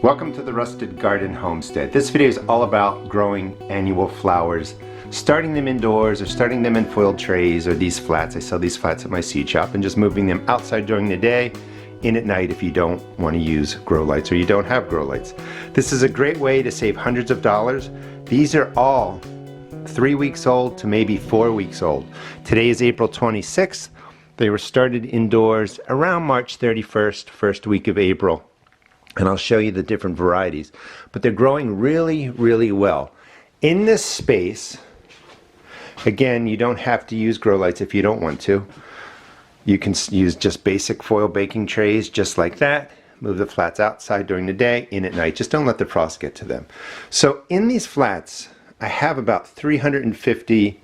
Welcome to the Rusted Garden Homestead. This video is all about growing annual flowers, starting them indoors or starting them in foil trays or these flats. I sell these flats at my seed shop, and just moving them outside during the day, in at night if you don't want to use grow lights or you don't have grow lights. This is a great way to save hundreds of dollars. These are all 3 weeks old to maybe 4 weeks old. Today is April 26th. They were started indoors around March 31st, first week of April. And I'll show you the different varieties. But they're growing really, really well. In this space, again, you don't have to use grow lights if you don't want to. You can use just basic foil baking trays, just like that. Move the flats outside during the day, in at night. Just don't let the frost get to them. So in these flats, I have about 350,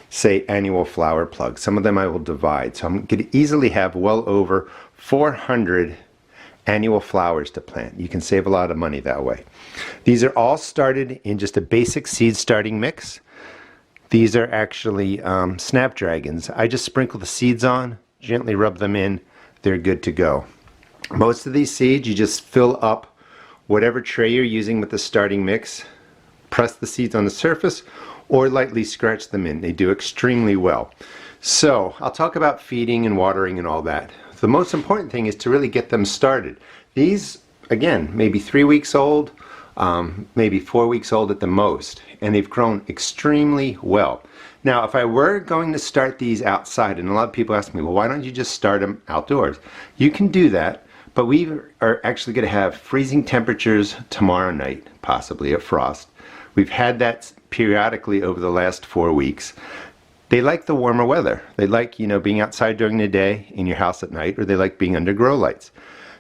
say, annual flower plugs. Some of them I will divide. So I'm going to easily have well over 400 annual flowers to plant. You can save a lot of money that way. These are all started in just a basic seed starting mix. These are actually snapdragons. I just sprinkle the seeds on, gently rub them in, they're good to go. Most of these seeds you just fill up whatever tray you're using with the starting mix, press the seeds on the surface, or lightly scratch them in. They do extremely well. So I'll talk about feeding and watering and all that. The most important thing is to really get them started. These, again, maybe 3 weeks old, maybe 4 weeks old at the most, and they've grown extremely well. Now, if I were going to start these outside, and a lot of people ask me, well, why don't you just start them outdoors? You can do that, but we are actually going to have freezing temperatures tomorrow night, possibly a frost. We've had that periodically over the last 4 weeks. They like the warmer weather. They like, being outside during the day, in your house at night, or they like being under grow lights.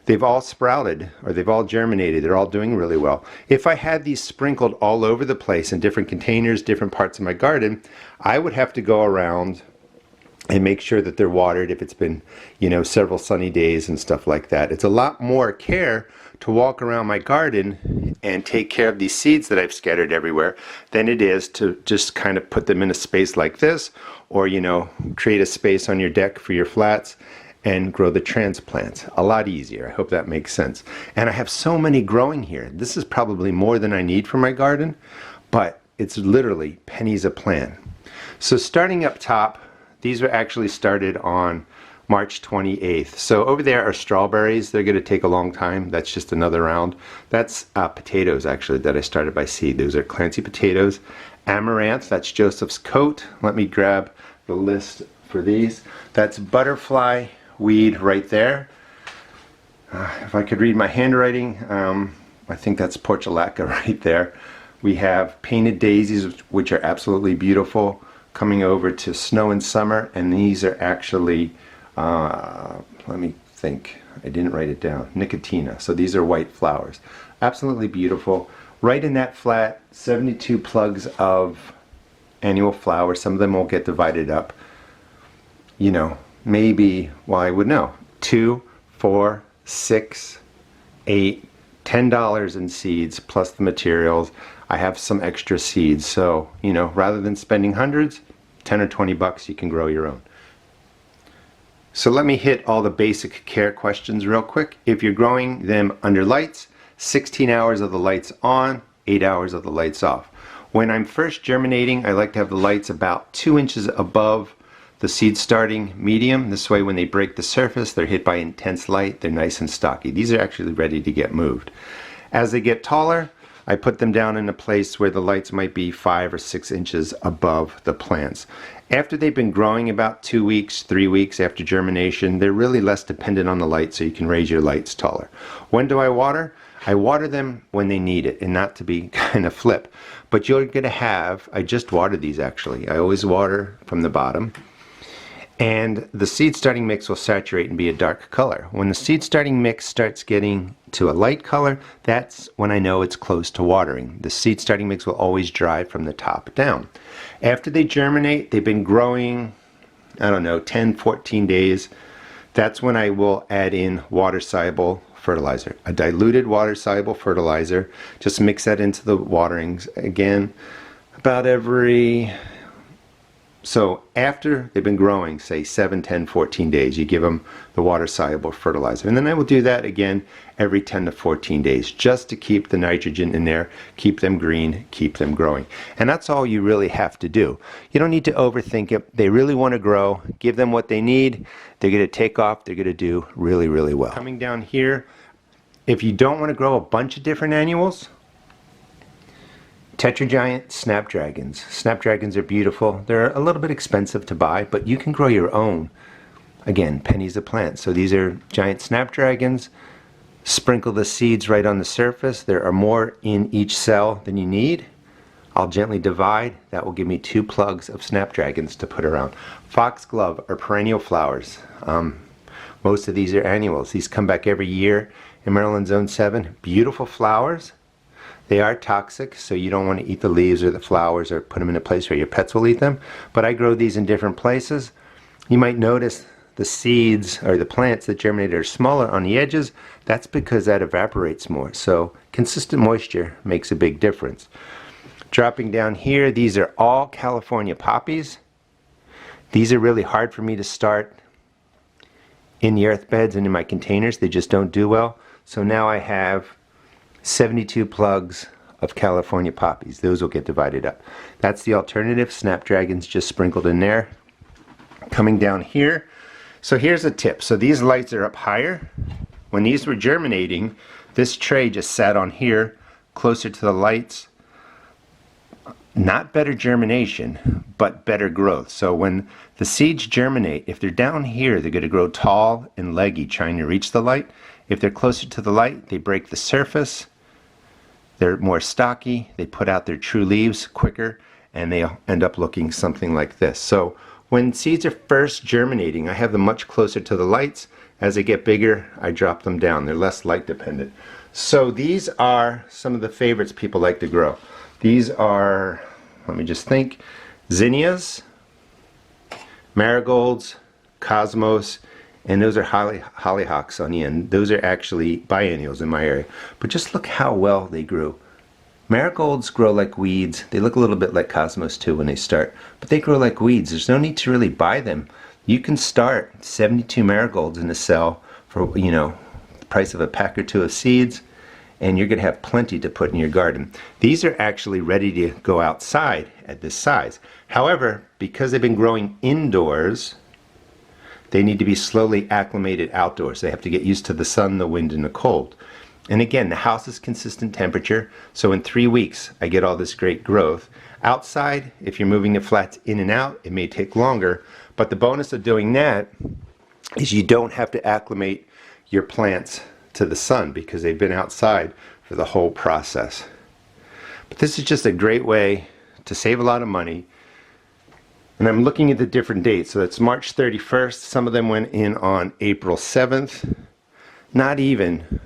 They've all sprouted, or they've all germinated. They're all doing really well. If I had these sprinkled all over the place in different containers, different parts of my garden, I would have to go around and make sure that they're watered if it's been, several sunny days and stuff like that. It's a lot more care to walk around my garden and take care of these seeds that I've scattered everywhere than it is to just kind of put them in a space like this, or create a space on your deck for your flats and grow the transplants. A lot easier. I hope that makes sense. And I have so many growing here. This is probably more than I need for my garden, but it's literally pennies a plant. So starting up top, these were actually started on March 28th. So over there are strawberries. They're going to take a long time. That's just another round. That's potatoes, actually, that I started by seed. Those are Clancy potatoes. Amaranth, that's Joseph's coat. Let me grab the list for these. That's butterfly weed right there. If I could read my handwriting, I think that's portulaca right there. We have painted daisies, which are absolutely beautiful, coming over to snow and summer, and these are actually let me think, I didn't write it down, nicotina. So these are white flowers. Absolutely beautiful. Right in that flat, 72 plugs of annual flowers. Some of them won't get divided up. Maybe, well, I would know, 2, 4, 6, 8, $10 in seeds plus the materials. I have some extra seeds, so rather than spending hundreds, 10 or 20 bucks, you can grow your own. So let me hit all the basic care questions real quick. If you're growing them under lights, 16 hours of the lights on, 8 hours of the lights off. When I'm first germinating, I like to have the lights about 2 inches above the seed starting medium. This way when they break the surface, they're hit by intense light, they're nice and stocky. These are actually ready to get moved. As they get taller, I put them down in a place where the lights might be 5 or 6 inches above the plants. After they've been growing about 2 weeks, 3 weeks after germination, they're really less dependent on the light, so you can raise your lights taller. When do I water? I water them when they need it, and not to be kind of flip. But you're going to have, I just watered these actually. I always water from the bottom. And the seed starting mix will saturate and be a dark color. When the seed starting mix starts getting to a light color, that's when I know it's close to watering. The seed starting mix will always dry from the top down. After they germinate, they've been growing, I don't know, 10, 14 days. That's when I will add in water-soluble fertilizer. A diluted water-soluble fertilizer. Just mix that into the waterings again about every So after they've been growing, say 7, 10, 14 days, you give them the water-soluble fertilizer. And then I will do that again every 10 to 14 days just to keep the nitrogen in there, keep them green, keep them growing. And that's all you really have to do. You don't need to overthink it. They really want to grow. Give them what they need. They're going to take off. They're going to do really, really well. Coming down here, if you don't want to grow a bunch of different annuals, Tetragiant snapdragons. Snapdragons are beautiful. They're a little bit expensive to buy, but you can grow your own. Again, pennies a plant. So these are giant snapdragons. Sprinkle the seeds right on the surface. There are more in each cell than you need. I'll gently divide. That will give me 2 plugs of snapdragons to put around. Foxglove are perennial flowers. Most of these are annuals. These come back every year in Maryland Zone 7. Beautiful flowers. They are toxic, so you don't want to eat the leaves or the flowers or put them in a place where your pets will eat them. But I grow these in different places. You might notice the seeds or the plants that germinate are smaller on the edges. That's because that evaporates more. So consistent moisture makes a big difference. Dropping down here, these are all California poppies. These are really hard for me to start in the earth beds and in my containers. They just don't do well. So now I have 72 plugs of California poppies. Those will get divided up. That's the alternative. Snapdragons just sprinkled in there. Coming down here. So here's a tip. So these lights are up higher. When these were germinating, this tray just sat on here closer to the lights. Not better germination, but better growth. So when the seeds germinate, if they're down here, they're going to grow tall and leggy trying to reach the light. If they're closer to the light, they break the surface. They're more stocky, they put out their true leaves quicker, and they end up looking something like this. So when seeds are first germinating, I have them much closer to the lights. As they get bigger, I drop them down. They're less light dependent. So these are some of the favorites people like to grow. These are, let me just think, Zinnias, Marigolds, Cosmos, and those are hollyhocks on the end. Those are actually biennials in my area. But just look how well they grew. Marigolds grow like weeds. They look a little bit like Cosmos too when they start, but they grow like weeds. There's no need to really buy them. You can start 72 marigolds in a cell for, you know, the price of a pack or 2 of seeds, and you're going to have plenty to put in your garden. These are actually ready to go outside at this size. However, because they've been growing indoors, they need to be slowly acclimated outdoors. They have to get used to the sun, the wind, and the cold. And again, the house is consistent temperature, so in 3 weeks I get all this great growth. Outside, if you're moving the flats in and out, it may take longer, but the bonus of doing that is you don't have to acclimate your plants to the sun because they've been outside for the whole process. But this is just a great way to save a lot of money. And I'm looking at the different dates. So it's March 31st. Some of them went in on April 7th. Not even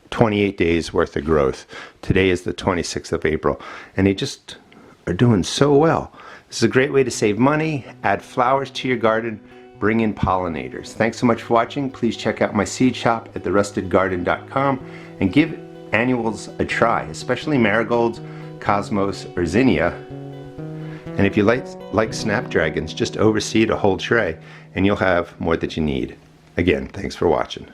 28 days worth of growth. Today is the 26th of April. And they just are doing so well. This is a great way to save money, add flowers to your garden, bring in pollinators. Thanks so much for watching. Please check out my seed shop at therustedgarden.com and give annuals a try, especially marigolds, cosmos, or zinnia. And if you like snapdragons, just overseed a whole tray and you'll have more that you need. Again, thanks for watching.